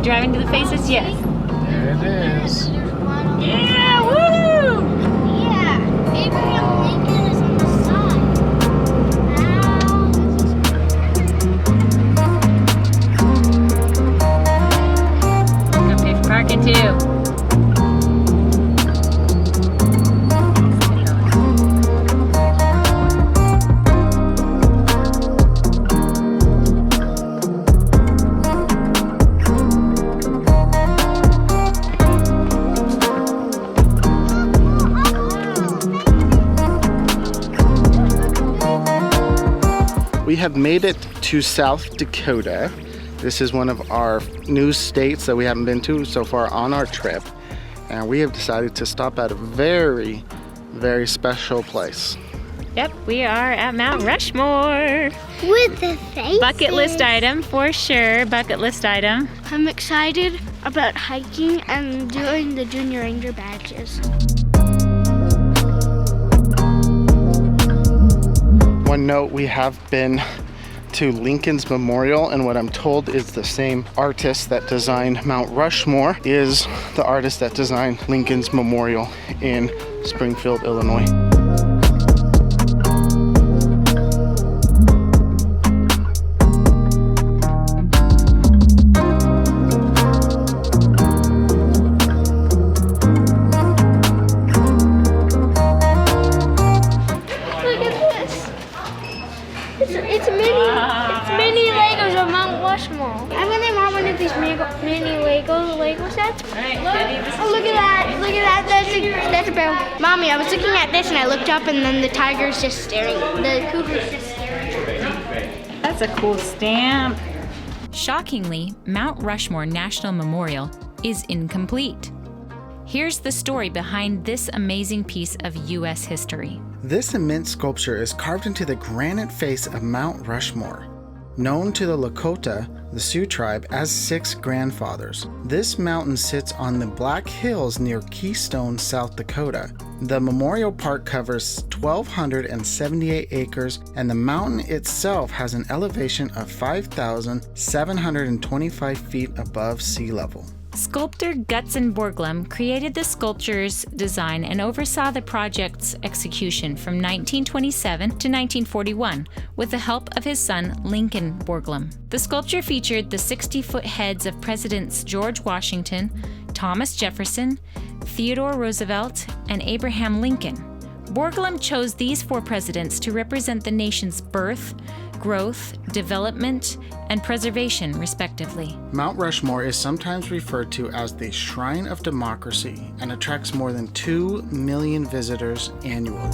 driving to the faces? Yes. There it is. Yeah, woo! Yeah, Abraham Lincoln is on the side. Gotta pay for parking too. We have made it to South Dakota. This is one of our new states that we haven't been to so far on our trip. And we have decided to stop at a very, very special place. Yep, we are at Mount Rushmore. With the faces. Bucket list item for sure. Bucket list item. I'm excited about hiking and doing the Junior Ranger badges. One note, we have been to Lincoln's Memorial, and what I'm told is the same artist that designed Mount Rushmore is the artist that designed Lincoln's Memorial in Springfield, Illinois. It's mini Legos of Mount Rushmore. I'm gonna name one of these mini Lego sets. Alright, Oh, look at that! Look at that! That's a bear. Mommy, I was looking at this and I looked up and then the tiger's just staring. The cougar's just staring. That's a cool stamp. Shockingly, Mount Rushmore National Memorial is incomplete. Here's the story behind this amazing piece of U.S. history. This immense sculpture is carved into the granite face of Mount Rushmore. Known to the Lakota, the Sioux tribe, as Six Grandfathers. This mountain sits on the Black Hills near Keystone, South Dakota. The memorial park covers 1,278 acres, and the mountain itself has an elevation of 5,725 feet above sea level. Sculptor Gutzon Borglum created the sculpture's design and oversaw the project's execution from 1927 to 1941 with the help of his son Lincoln Borglum. The sculpture featured the 60-foot heads of Presidents George Washington, Thomas Jefferson, Theodore Roosevelt, and Abraham Lincoln. Borglum chose these four presidents to represent the nation's birth, growth, development, and preservation, respectively. Mount Rushmore is sometimes referred to as the Shrine of Democracy and attracts more than 2 million visitors annually.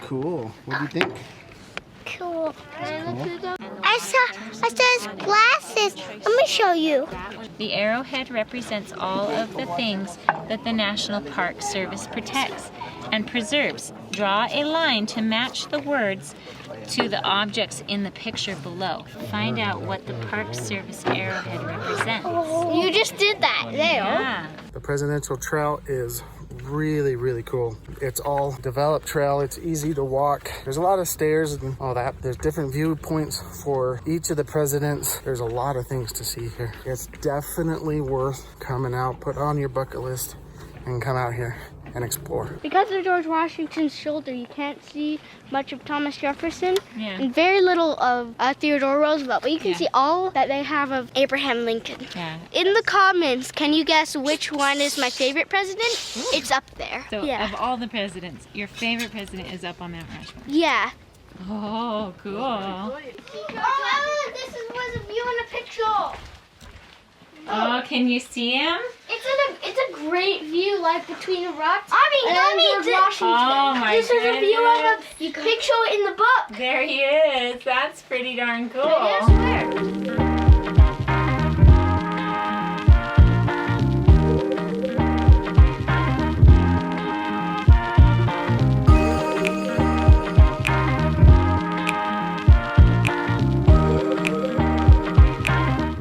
Cool. What do you think? Cool. I saw his glasses. Let me show you. The arrowhead represents all of the things that the National Park Service protects and preserves. Draw a line to match the words to the objects in the picture below. Find out what the Park Service arrowhead represents. You just did that there. Yeah. The Presidential Trail is really, really cool. It's all developed trail. It's easy to walk. There's a lot of stairs and all that. There's different viewpoints for each of the presidents. There's a lot of things to see here. It's definitely worth coming out. Put on your bucket list and come out here and explore. Because of George Washington's shoulder, you can't see much of Thomas Jefferson and very little of Theodore Roosevelt, but you can see all that they have of Abraham Lincoln. Yeah. In the comments, can you guess which one is my favorite president? Ooh. It's up there. So of all the presidents, your favorite president is up on Mount Rushmore. Yeah. Oh, cool. Oh, this was a view in a picture. Oh, can you see him? It's a great view, like between the rocks. George Washington. Oh my This is a view of goodness. a picture in the book. There he is. That's pretty darn cool. I swear.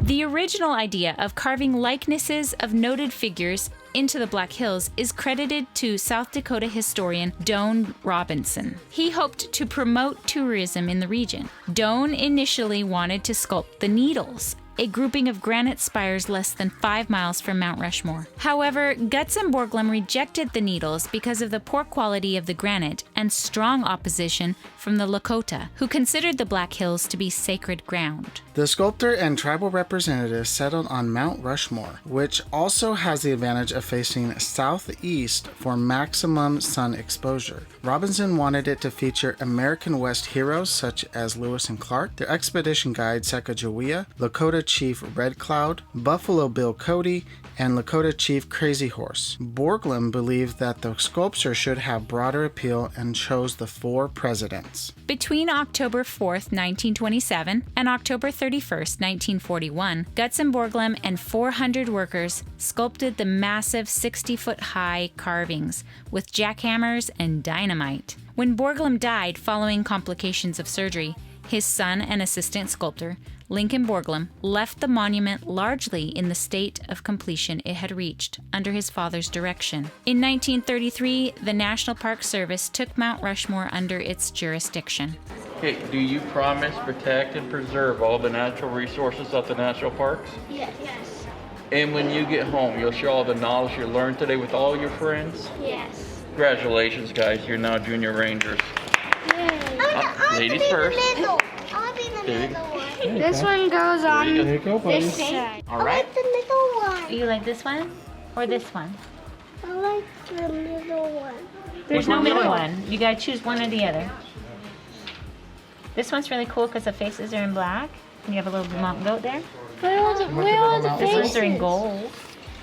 The original idea of carving likenesses of noted figures into the Black Hills is credited to South Dakota historian Doane Robinson. He hoped to promote tourism in the region. Doane initially wanted to sculpt the Needles, a grouping of granite spires less than 5 miles from Mount Rushmore. However, Guts and Borglum rejected the Needles because of the poor quality of the granite and strong opposition from the Lakota, who considered the Black Hills to be sacred ground. The sculptor and tribal representatives settled on Mount Rushmore, which also has the advantage of facing southeast for maximum sun exposure. Robinson wanted it to feature American West heroes such as Lewis and Clark, their expedition guide Sacagawea, Lakota Chief Red Cloud, Buffalo Bill Cody, and Lakota Chief Crazy Horse. Borglum believed that the sculpture should have broader appeal and chose the 4 presidents. Between October 4th, 1927 and October 31st, 1941, Guts and Borglum and 400 workers sculpted the massive 60-foot-high carvings with jackhammers and dynamite. When Borglum died following complications of surgery, his son and assistant sculptor, Lincoln Borglum, left the monument largely in the state of completion it had reached under his father's direction. In 1933, the National Park Service took Mount Rushmore under its jurisdiction. Okay, do you promise, protect, and preserve all the natural resources of the national parks? Yes. And when you get home, you'll share all the knowledge you learned today with all your friends? Yes. Congratulations, guys. You're now junior rangers. Ladies first. I'll be the There you middle go. one. This one goes on There you go. this side. All right. The middle one. You like this one or this one? I like the middle one. There's Which no one do you middle like? one. You gotta choose one or the other. This one's really cool because the faces are in black. And you have a little mountain goat there. Where are the This faces? ones are in gold.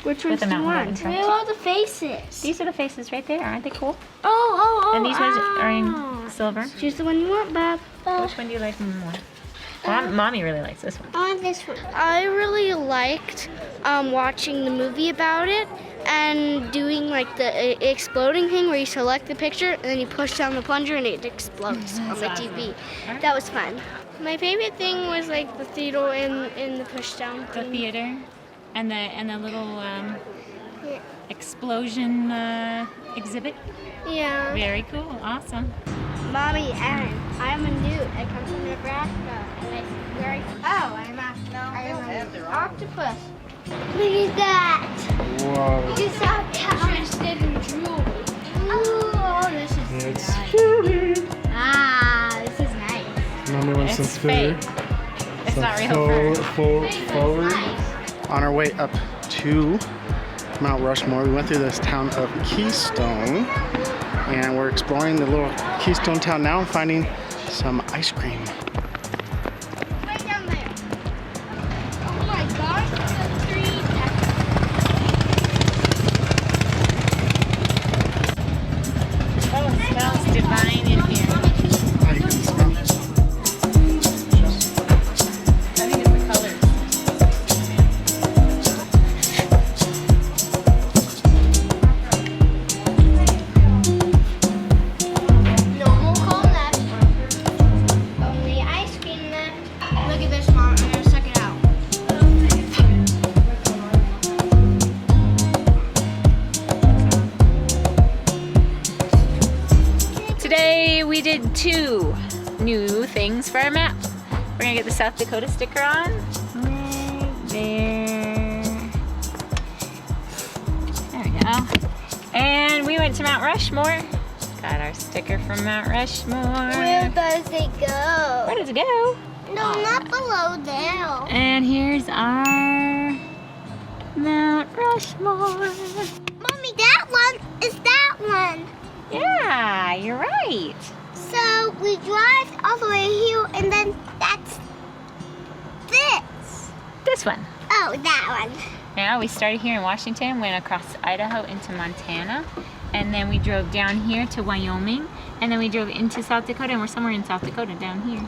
Which With one's a the mountain goat in one? front. Where are the faces? These are the faces right there. Aren't they cool? Oh. And these ones are in silver. Choose the one you want, Bob. Which one do you like more? Mommy really likes this one. I want this one. I really liked watching the movie about it and doing like the exploding thing where you select the picture and then you push down the plunger and it explodes on the TV. That was fun. My favorite thing was like the theater in the push down The thing. theater and the little explosion exhibit. Yeah. Very cool. Awesome. Mommy, Aaron, I'm a newt. I come from Nebraska. And I'm an octopus. Look at that. Whoa. You saw interested in jewelry. Oh, this is It's nice. cute. This is nice. Mommy wants It's some food. fake. It's not real fur. Forward. On our way up to Mount Rushmore, we went through this town of Keystone, and we're exploring the little Keystone town now and finding some ice cream. Right down there. Oh my gosh, the tree. Oh, it smells divine in here. Oh, you can smell it. I think it's the colors. No more cold left. Only ice cream left. Look at this, Mom. I'm gonna suck it out. Today we did 2 new things for our map. We're gonna get the South Dakota sticker on. Right there. There we go. And we went to Mount Rushmore. Got our sticker from Mount Rushmore. Where does it go? Where does it go? No, not below there. And here's our Mount Rushmore. Mommy, that one is that one. Yeah, you're right. So we drive all the way here, and then that's this. This one. Oh. Oh, that one. Yeah, we started here in Washington, went across Idaho into Montana, and then we drove down here to Wyoming, and then we drove into South Dakota, and we're somewhere in South Dakota down here.